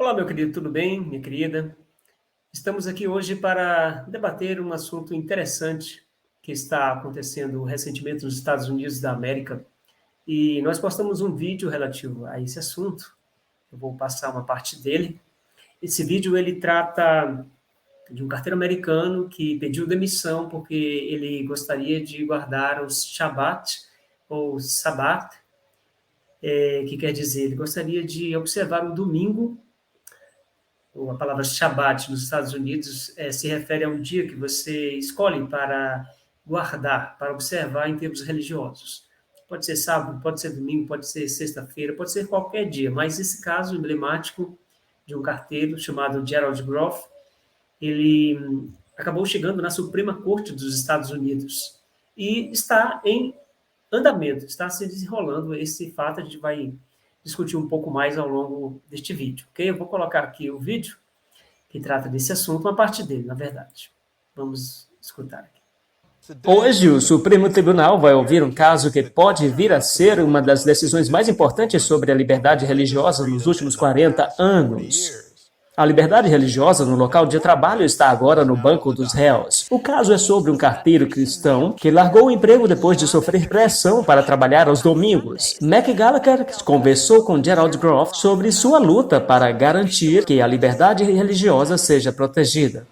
Olá, meu querido, tudo bem? Minha querida? Estamos aqui hoje para debater um assunto interessante que está acontecendo recentemente nos Estados Unidos da América. E nós postamos um vídeo relativo a esse assunto. Eu vou passar uma parte dele. Esse vídeo ele trata de um carteiro americano que pediu demissão porque ele gostaria de guardar os Shabbat ou Sabbat, que quer dizer, ele gostaria de observar o domingo. A palavra Shabbat nos Estados Unidos se refere a um dia que você escolhe para guardar, para observar em termos religiosos. Pode ser sábado, pode ser domingo, pode ser sexta-feira, pode ser qualquer dia, mas esse caso emblemático de um carteiro chamado Gerald Groff, ele acabou chegando na Suprema Corte dos Estados Unidos e está em andamento, está se desenrolando esse fato. A gente vai discutir um pouco mais ao longo deste vídeo, ok? Eu vou colocar aqui o vídeo que trata desse assunto, uma parte dele, na verdade. Vamos escutar aqui. Hoje, o Supremo Tribunal vai ouvir um caso que pode vir a ser uma das decisões mais importantes sobre a liberdade religiosa nos últimos 40 anos. A liberdade religiosa no local de trabalho está agora no banco dos réus. O caso é sobre um carteiro cristão que largou o emprego depois de sofrer pressão para trabalhar aos domingos. Mac Gallagher conversou com Gerald Groff sobre sua luta para garantir que a liberdade religiosa seja protegida.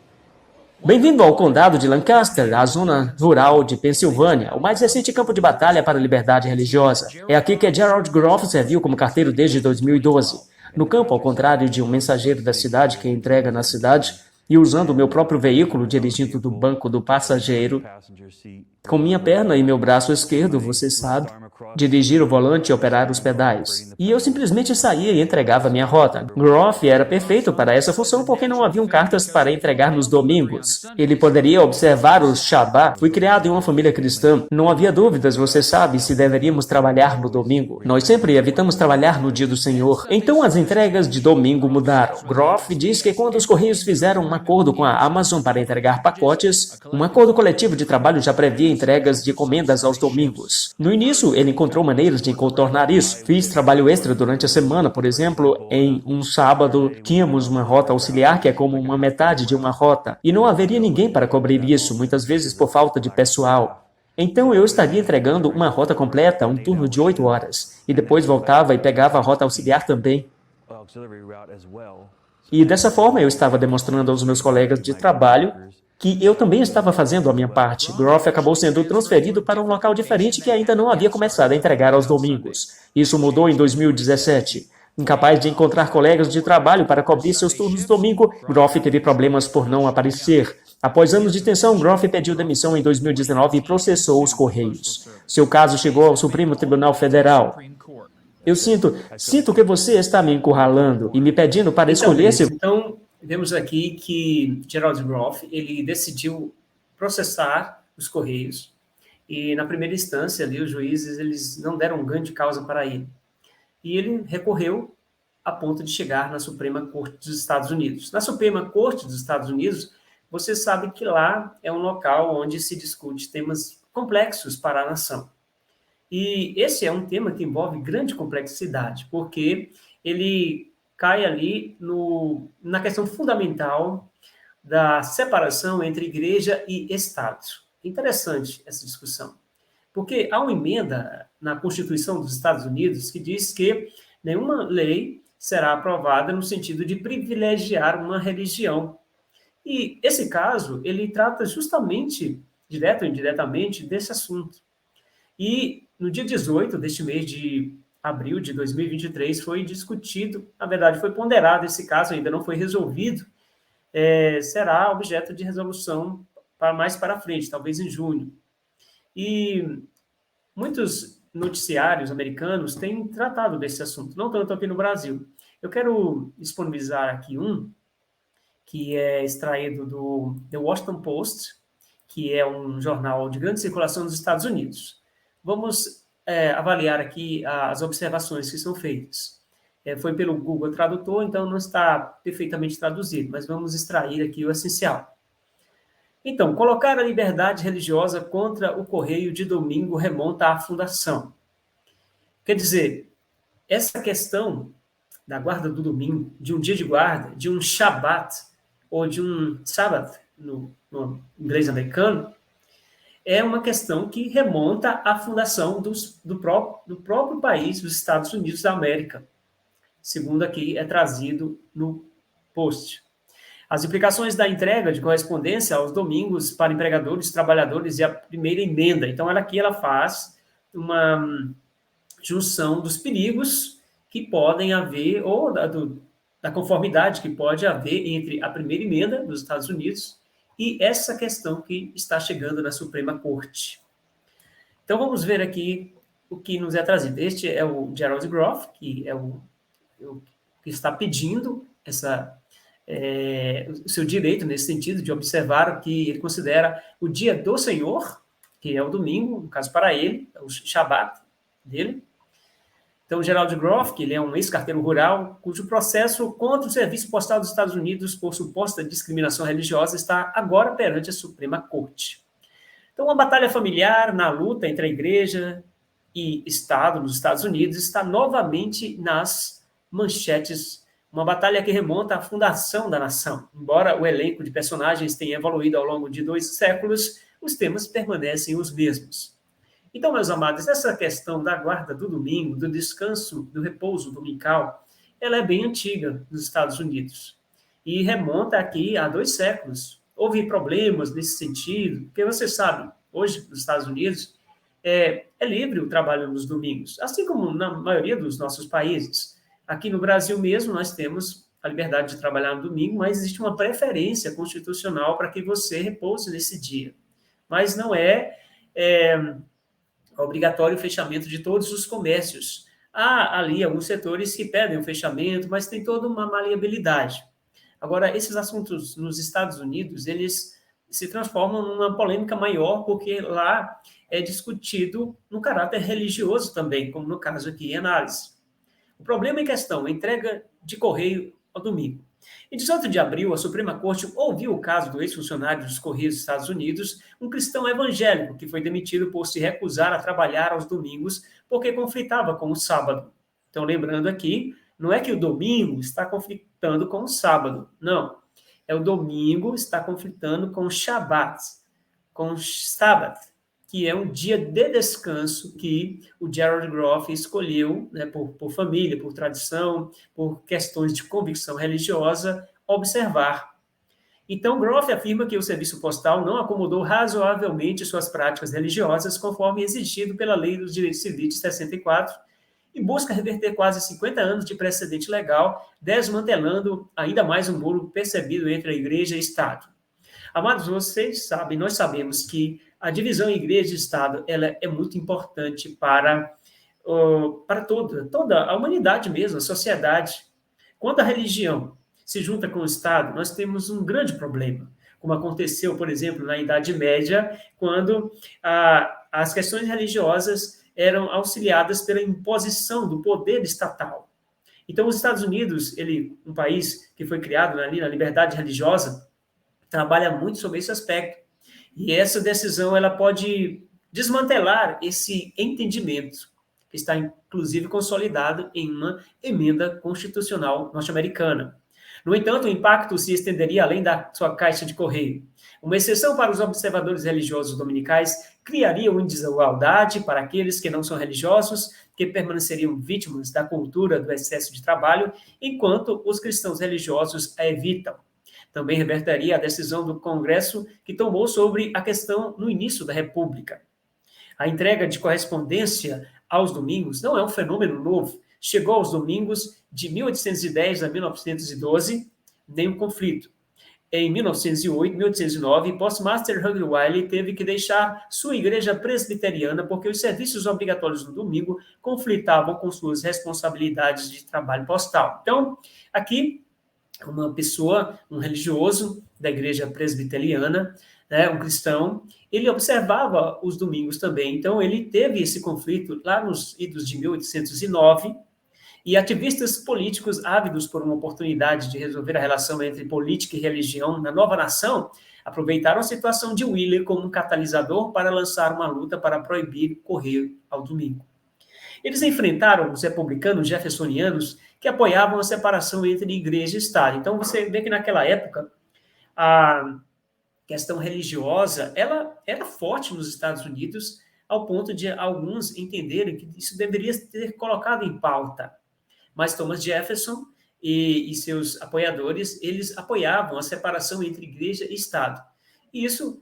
Bem-vindo ao condado de Lancaster, a zona rural de Pensilvânia, o mais recente campo de batalha para a liberdade religiosa. É aqui que Gerald Groff serviu como carteiro desde 2012. No campo, ao contrário de um mensageiro da cidade que entrega na cidade, e usando o meu próprio veículo dirigindo do banco do passageiro, com minha perna e meu braço esquerdo, você sabe, dirigir o volante e operar os pedais. E eu simplesmente saía e entregava minha rota. Groff era perfeito para essa função porque não haviam cartas para entregar nos domingos. Ele poderia observar o Shabat. Fui criado em uma família cristã. Não havia dúvidas, você sabe, se deveríamos trabalhar no domingo. Nós sempre evitamos trabalhar no dia do Senhor. Então as entregas de domingo mudaram. Groff diz que quando os Correios fizeram um acordo com a Amazon para entregar pacotes, um acordo coletivo de trabalho já previa entregas de encomendas aos domingos. No início, ele encontrou maneiras de contornar isso. Fiz trabalho extra durante a semana, por exemplo, em um sábado tínhamos uma rota auxiliar que é como uma metade de uma rota, e não haveria ninguém para cobrir isso, muitas vezes por falta de pessoal. Então eu estaria entregando uma rota completa, um turno de 8 horas, e depois voltava e pegava a rota auxiliar também. E dessa forma eu estava demonstrando aos meus colegas de trabalho que eu também estava fazendo a minha parte. Groff acabou sendo transferido para um local diferente que ainda não havia começado a entregar aos domingos. Isso mudou em 2017. Incapaz de encontrar colegas de trabalho para cobrir seus turnos de domingo, Groff teve problemas por não aparecer. Após anos de tensão, Groff pediu demissão em 2019 e processou os Correios. Seu caso chegou ao Supremo Tribunal Federal. Eu sinto que você está me encurralando e me pedindo para escolher se... Então, vemos aqui que Gerald Groff, ele decidiu processar os Correios e, na primeira instância, ali, os juízes eles não deram ganho de causa para ele. E ele recorreu a ponto de chegar na Suprema Corte dos Estados Unidos. Na Suprema Corte dos Estados Unidos, você sabe que lá é um local onde se discute temas complexos para a nação. E esse é um tema que envolve grande complexidade, porque ele cai ali na questão fundamental da separação entre igreja e Estado. Interessante essa discussão, porque há uma emenda na Constituição dos Estados Unidos que diz que nenhuma lei será aprovada no sentido de privilegiar uma religião. E esse caso, ele trata justamente, direto ou indiretamente, desse assunto. E no dia 18 deste mês de abril de 2023 foi discutido, na verdade foi ponderado esse caso, ainda não foi resolvido, será objeto de resolução mais para frente, talvez em junho. E muitos noticiários americanos têm tratado desse assunto, não tanto aqui no Brasil. Eu quero disponibilizar aqui um, que é extraído do The Washington Post, que é um jornal de grande circulação nos Estados Unidos. Vamos avaliar aqui as observações que são feitas. Foi pelo Google Tradutor, então não está perfeitamente traduzido, mas vamos extrair aqui o essencial. Então, colocar a liberdade religiosa contra o correio de domingo remonta à fundação. Quer dizer, essa questão da guarda do domingo, de um dia de guarda, de um Shabbat, ou de um Sabbath, no inglês americano, é uma questão que remonta à fundação do próprio país, dos Estados Unidos da América, segundo aqui é trazido no post. As implicações da entrega de correspondência aos domingos para empregadores, trabalhadores e a primeira emenda. Então, aqui ela faz uma junção dos perigos que podem haver, ou da conformidade que pode haver entre a primeira emenda dos Estados Unidos e essa questão que está chegando na Suprema Corte. Então, vamos ver aqui o que nos é trazido. Este é o Gerald Groff, que é o que está pedindo o seu direito nesse sentido de observar o que ele considera o dia do Senhor, que é o domingo, no caso para ele, é o Shabat dele. Então, Gerald Groff, que ele é um ex-carteiro rural, cujo processo contra o Serviço Postal dos Estados Unidos por suposta discriminação religiosa está agora perante a Suprema Corte. Então, uma batalha familiar na luta entre a Igreja e Estado nos Estados Unidos está novamente nas manchetes, uma batalha que remonta à fundação da nação. Embora o elenco de personagens tenha evoluído ao longo de 2 séculos, os temas permanecem os mesmos. Então, meus amados, essa questão da guarda do domingo, do descanso, do repouso dominical, ela é bem antiga nos Estados Unidos e remonta aqui a 2 séculos. Houve problemas nesse sentido, porque você sabe, hoje nos Estados Unidos é livre o trabalho nos domingos, assim como na maioria dos nossos países. Aqui no Brasil mesmo, nós temos a liberdade de trabalhar no domingo, mas existe uma preferência constitucional para que você repouse nesse dia. Mas não é obrigatório o fechamento de todos os comércios. Há ali alguns setores que pedem o fechamento, mas tem toda uma maleabilidade. Agora, esses assuntos nos Estados Unidos, eles se transformam numa polêmica maior, porque lá é discutido no caráter religioso também, como no caso aqui em análise. O problema em questão, a entrega de correio ao domingo. Em 18 de abril, a Suprema Corte ouviu o caso do ex-funcionário dos Correios dos Estados Unidos, um cristão evangélico que foi demitido por se recusar a trabalhar aos domingos porque conflitava com o sábado. Então, lembrando aqui, não é que o domingo está conflitando com o sábado, não. É o domingo está conflitando com o Shabat, com o Sabbath, que é um dia de descanso que o Gerald Groff escolheu, né, por família, por tradição, por questões de convicção religiosa, observar. Então, Groff afirma que o serviço postal não acomodou razoavelmente suas práticas religiosas conforme exigido pela Lei dos Direitos Civis de 64 e busca reverter quase 50 anos de precedente legal, desmantelando ainda mais um muro percebido entre a Igreja e Estado. Amados, vocês sabem, nós sabemos que a divisão igreja e Estado ela é muito importante para toda a humanidade mesmo, a sociedade. Quando a religião se junta com o Estado, nós temos um grande problema, como aconteceu, por exemplo, na Idade Média, quando as questões religiosas eram auxiliadas pela imposição do poder estatal. Então, os Estados Unidos, um país que foi criado ali na liberdade religiosa, trabalha muito sobre esse aspecto. E essa decisão ela pode desmantelar esse entendimento, que está, inclusive, consolidado em uma emenda constitucional norte-americana. No entanto, o impacto se estenderia além da sua caixa de correio. Uma exceção para os observadores religiosos dominicais criaria uma desigualdade para aqueles que não são religiosos, que permaneceriam vítimas da cultura do excesso de trabalho, enquanto os cristãos religiosos a evitam. Também reverteria a decisão do Congresso que tomou sobre a questão no início da República. A entrega de correspondência aos domingos não é um fenômeno novo. Chegou aos domingos de 1810 a 1912, nenhum conflito. Em 1908, 1809, Postmaster Hugh Wiley teve que deixar sua igreja presbiteriana porque os serviços obrigatórios no domingo conflitavam com suas responsabilidades de trabalho postal. Então, aqui, uma pessoa, um religioso da igreja presbiteriana, né, um cristão, ele observava os domingos também. Então, ele teve esse conflito lá nos idos de 1809, e ativistas políticos ávidos por uma oportunidade de resolver a relação entre política e religião na nova nação aproveitaram a situação de Wheeler como um catalisador para lançar uma luta para proibir correr ao domingo. Eles enfrentaram os republicanos jeffersonianos que apoiavam a separação entre igreja e Estado. Então, você vê que naquela época, a questão religiosa, ela era forte nos Estados Unidos, ao ponto de alguns entenderem que isso deveria ser colocado em pauta. Mas Thomas Jefferson e seus apoiadores, eles apoiavam a separação entre igreja e Estado. E isso,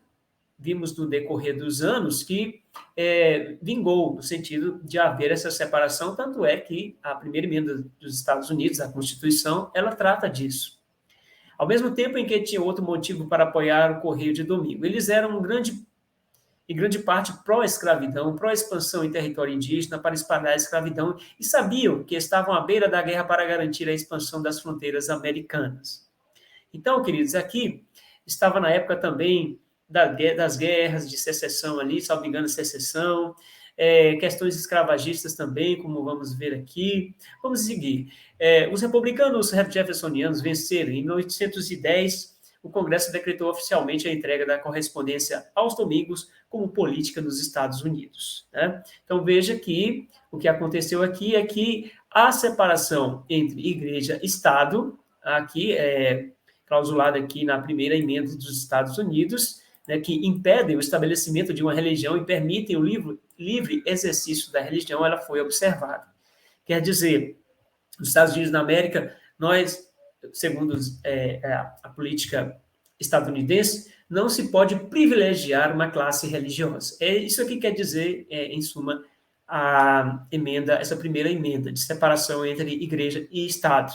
vimos no decorrer dos anos, que vingou no sentido de haver essa separação, tanto é que a primeira emenda dos Estados Unidos, a Constituição, ela trata disso. Ao mesmo tempo em que tinha outro motivo para apoiar o Correio de Domingo, eles eram em grande parte pró-escravidão, pró-expansão em território indígena para espalhar a escravidão e sabiam que estavam à beira da guerra para garantir a expansão das fronteiras americanas. Então, queridos, aqui estava na época também das guerras de secessão ali, salvo engano, secessão, questões escravagistas também, como vamos ver aqui. Vamos seguir. Os republicanos jeffersonianos venceram. Em 1810, o Congresso decretou oficialmente a entrega da correspondência aos domingos como política nos Estados Unidos. Né? Então, veja que o que aconteceu aqui é que a separação entre igreja e Estado, aqui clausulada aqui na primeira emenda dos Estados Unidos, né, que impedem o estabelecimento de uma religião e permitem o livre exercício da religião, ela foi observada. Quer dizer, nos Estados Unidos da América, nós, segundo a política estadunidense, não se pode privilegiar uma classe religiosa. Isso aqui quer dizer, em suma, essa primeira emenda de separação entre igreja e Estado.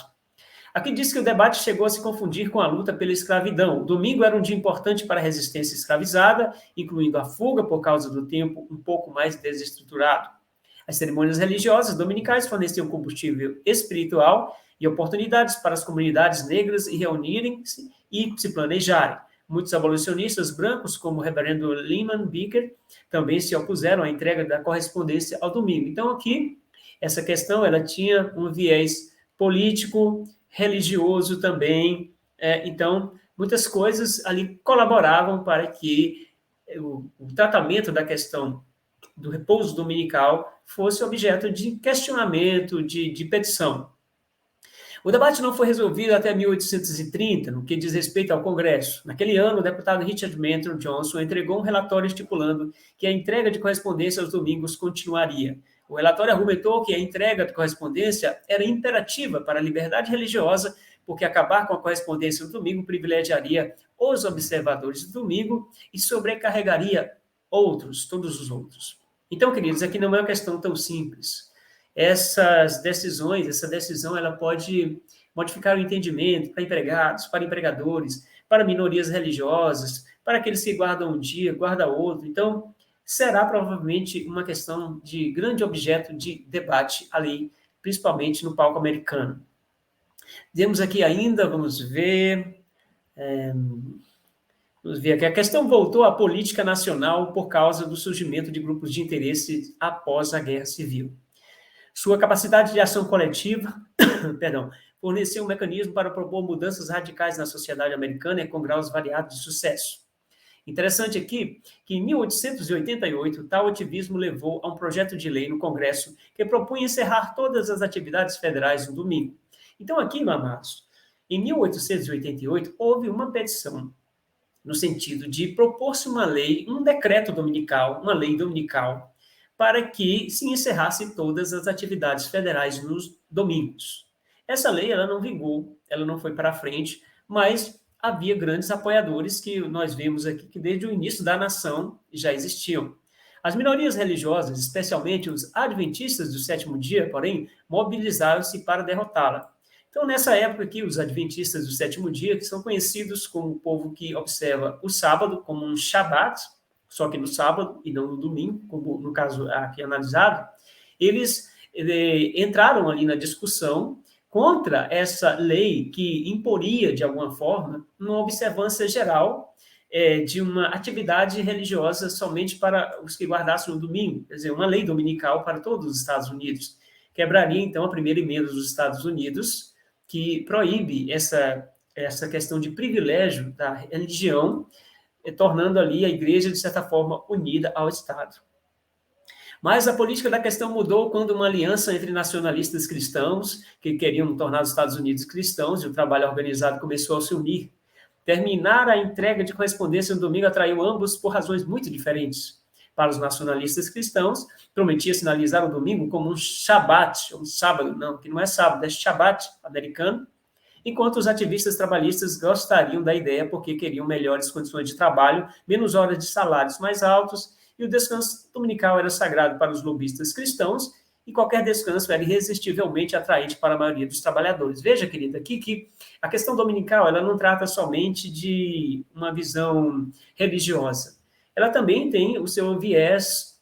Aqui diz que o debate chegou a se confundir com a luta pela escravidão. O domingo era um dia importante para a resistência escravizada, incluindo a fuga por causa do tempo um pouco mais desestruturado. As cerimônias religiosas dominicais forneciam combustível espiritual e oportunidades para as comunidades negras reunirem-se e se planejarem. Muitos abolicionistas brancos, como o reverendo Lyman Beecher, também se opuseram à entrega da correspondência ao domingo. Então, aqui, essa questão ela tinha um viés político, religioso também. Então, muitas coisas ali colaboravam para que o tratamento da questão do repouso dominical fosse objeto de questionamento, de petição. O debate não foi resolvido até 1830, no que diz respeito ao Congresso. Naquele ano, o deputado Richard Mentor Johnson entregou um relatório estipulando que a entrega de correspondência aos domingos continuaria. O relatório argumentou que a entrega de correspondência era imperativa para a liberdade religiosa, porque acabar com a correspondência no domingo privilegiaria os observadores do domingo e sobrecarregaria todos os outros. Então, queridos, aqui não é uma questão tão simples. Essa decisão, ela pode modificar o entendimento para empregados, para empregadores, para minorias religiosas, para aqueles que guardam um dia, guardam outro. Então, será provavelmente uma questão de grande objeto de debate ali, principalmente no palco americano. Temos aqui ainda, vamos ver aqui, a questão voltou à política nacional por causa do surgimento de grupos de interesse após a Guerra Civil. Sua capacidade de ação coletiva, forneceu um mecanismo para propor mudanças radicais na sociedade americana com graus variados de sucesso. Interessante aqui que, em 1888, tal ativismo levou a um projeto de lei no Congresso que propunha encerrar todas as atividades federais no domingo. Então, aqui, amados, em 1888, houve uma petição no sentido de propor-se uma lei, um decreto dominical, uma lei dominical, para que se encerrasse todas as atividades federais nos domingos. Essa lei ela não vingou, ela não foi para frente, mas havia grandes apoiadores que nós vemos aqui que desde o início da nação já existiam. As minorias religiosas, especialmente os adventistas do sétimo dia, porém, mobilizaram-se para derrotá-la. Então, nessa época aqui, os adventistas do sétimo dia, que são conhecidos como o povo que observa o sábado como um Shabat, só que no sábado e não no domingo, como no caso aqui analisado, eles entraram ali na discussão contra essa lei que imporia, de alguma forma, uma observância geral de uma atividade religiosa somente para os que guardassem no domingo, quer dizer, uma lei dominical para todos os Estados Unidos. Quebraria, então, a primeira emenda dos Estados Unidos, que proíbe essa questão de privilégio da religião, tornando ali a igreja, de certa forma, unida ao Estado. Mas a política da questão mudou quando uma aliança entre nacionalistas cristãos, que queriam tornar os Estados Unidos cristãos, e o trabalho organizado começou a se unir. Terminar a entrega de correspondência no domingo atraiu ambos por razões muito diferentes. Para os nacionalistas cristãos, prometia sinalizar o domingo como um Shabat, um sábado, não, que não é sábado, é Shabbat americano, enquanto os ativistas trabalhistas gostariam da ideia porque queriam melhores condições de trabalho, menos horas de salários mais altos, e o descanso dominical era sagrado para os lobistas cristãos, e qualquer descanso era irresistivelmente atraente para a maioria dos trabalhadores. Veja, querida, aqui que a questão dominical ela não trata somente de uma visão religiosa. Ela também tem o seu viés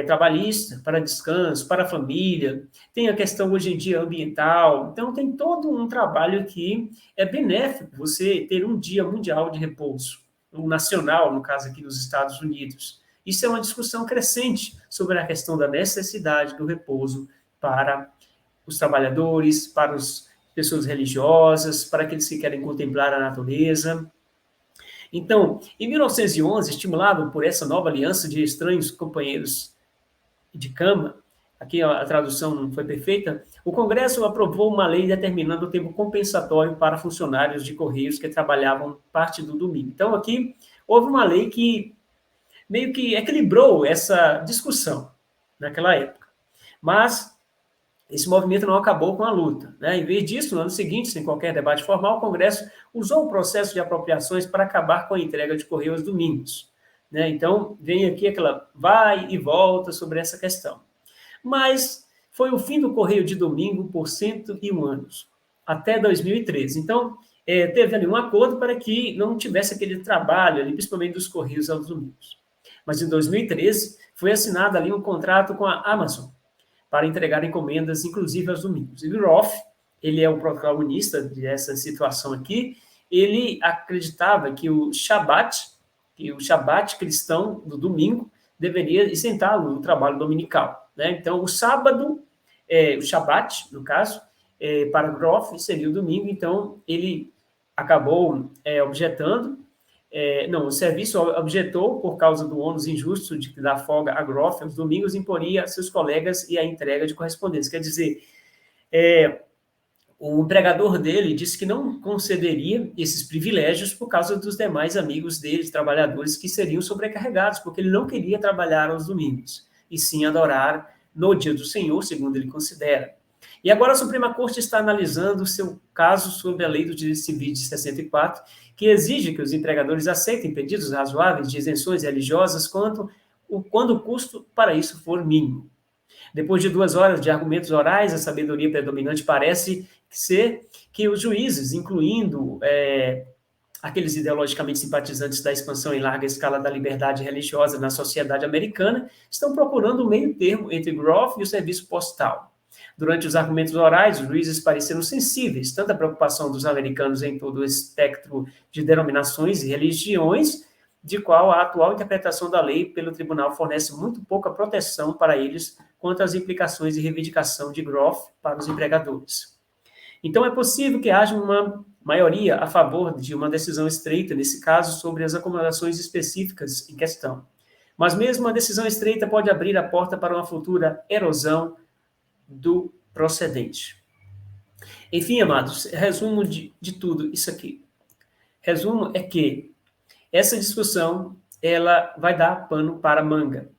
trabalhista, para descanso, para a família, tem a questão hoje em dia ambiental, então tem todo um trabalho que é benéfico você ter um dia mundial de repouso, um nacional, no caso aqui nos Estados Unidos. Isso é uma discussão crescente sobre a questão da necessidade do repouso para os trabalhadores, para as pessoas religiosas, para aqueles que querem contemplar a natureza. Então, em 1911, estimulado por essa nova aliança de estranhos companheiros de cama, aqui a tradução não foi perfeita, o Congresso aprovou uma lei determinando o tempo compensatório para funcionários de Correios que trabalhavam parte do domingo. Então, aqui houve uma lei que meio que equilibrou essa discussão naquela época. Mas esse movimento não acabou com a luta, né? Em vez disso, no ano seguinte, sem qualquer debate formal, o Congresso usou o processo de apropriações para acabar com a entrega de correio aos domingos, né? Então, vem aqui aquela vai e volta sobre essa questão. Mas foi o fim do correio de domingo por 101 anos, até 2013. Então, teve ali um acordo para que não tivesse aquele trabalho ali, principalmente dos correios aos domingos. Mas em 2013, foi assinado ali um contrato com a Amazon, para entregar encomendas, inclusive aos domingos. E Groff, ele é o protagonista dessa situação aqui, ele acreditava que o Shabat cristão do domingo, deveria isentá-lo do trabalho dominical, né? Então, o sábado, o Shabat, no caso, para Groff, seria o domingo, então ele acabou objetando, o serviço objetou por causa do ônus injusto de dar folga a Groff aos domingos, imporia a seus colegas e a entrega de correspondência. Quer dizer, o empregador dele disse que não concederia esses privilégios por causa dos demais amigos dele, trabalhadores, que seriam sobrecarregados, porque ele não queria trabalhar aos domingos, e sim adorar no dia do Senhor, segundo ele considera. E agora a Suprema Corte está analisando o seu caso sobre a Lei do Direito Civil de 64, que exige que os empregadores aceitem pedidos razoáveis de isenções religiosas quando o custo para isso for mínimo. Depois de 2 horas de argumentos orais, a sabedoria predominante parece ser que os juízes, incluindo aqueles ideologicamente simpatizantes da expansão em larga escala da liberdade religiosa na sociedade americana, estão procurando um meio termo entre Groff e o serviço postal. Durante os argumentos orais, os juízes pareceram sensíveis, tanto à preocupação dos americanos em todo o espectro de denominações e religiões, de qual a atual interpretação da lei pelo tribunal fornece muito pouca proteção para eles quanto às implicações de reivindicação de Groff para os empregadores. Então, é possível que haja uma maioria a favor de uma decisão estreita, nesse caso, sobre as acomodações específicas em questão. Mas mesmo uma decisão estreita pode abrir a porta para uma futura erosão do procedente. Enfim, amados, resumo de tudo isso aqui. Resumo é que essa discussão ela vai dar pano para manga.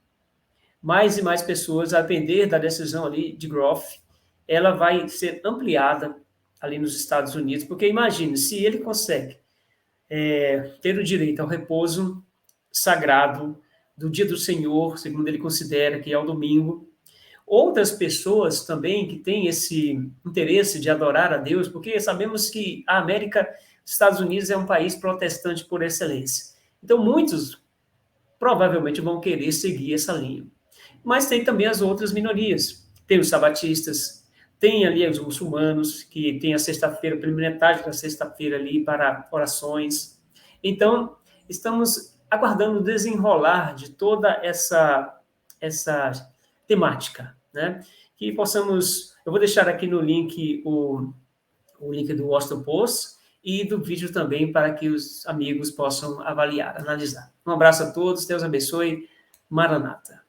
Mais e mais pessoas, a depender da decisão ali de Groff, ela vai ser ampliada ali nos Estados Unidos, porque imagine, se ele consegue ter o direito ao repouso sagrado do dia do Senhor, segundo ele considera que é o domingo, outras pessoas também que têm esse interesse de adorar a Deus, porque sabemos que a América, os Estados Unidos é um país protestante por excelência. Então, muitos provavelmente vão querer seguir essa linha. Mas tem também as outras minorias. Tem os sabatistas, tem ali os muçulmanos, que tem a sexta-feira, a primeira metade da sexta-feira ali para orações. Então, estamos aguardando o desenrolar de toda essa temática, né? Que possamos... Eu vou deixar aqui no link o link do Washington Post e do vídeo também para que os amigos possam avaliar, analisar. Um abraço a todos, Deus abençoe, Maranata.